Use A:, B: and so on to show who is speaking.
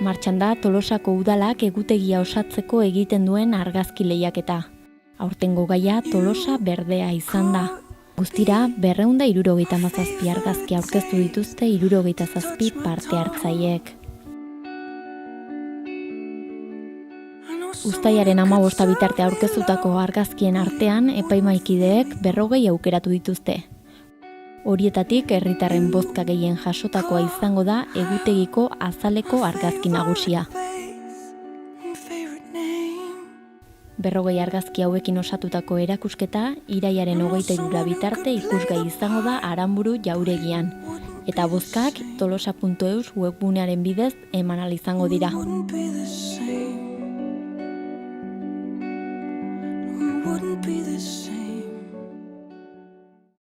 A: Martxan da Tolosako udalak egutegia osatzeko egiten duen argazki lehiaketa. Aurtengo gaia Tolosa berdea izan da. Guztira, 277 argazki aurkeztu dituzte 77 parte hartzaileek. Uztailaren 15 bitarte aurkeztutako argazkien artean epaimahaikideek 40 aukeratu dituzte. Horietatik herritarren bozka gehien jasotakoa izango da egutegiko azaleko argazki nagusia. 40 argazki hauekin osatutako erakusketa irailaren 23 bitarte ikusgai izango da Aranburu jauregian. Eta bozkak tolosa.eus webgunearen bidez eman ahal izango dira.
B: Wouldn't be the same.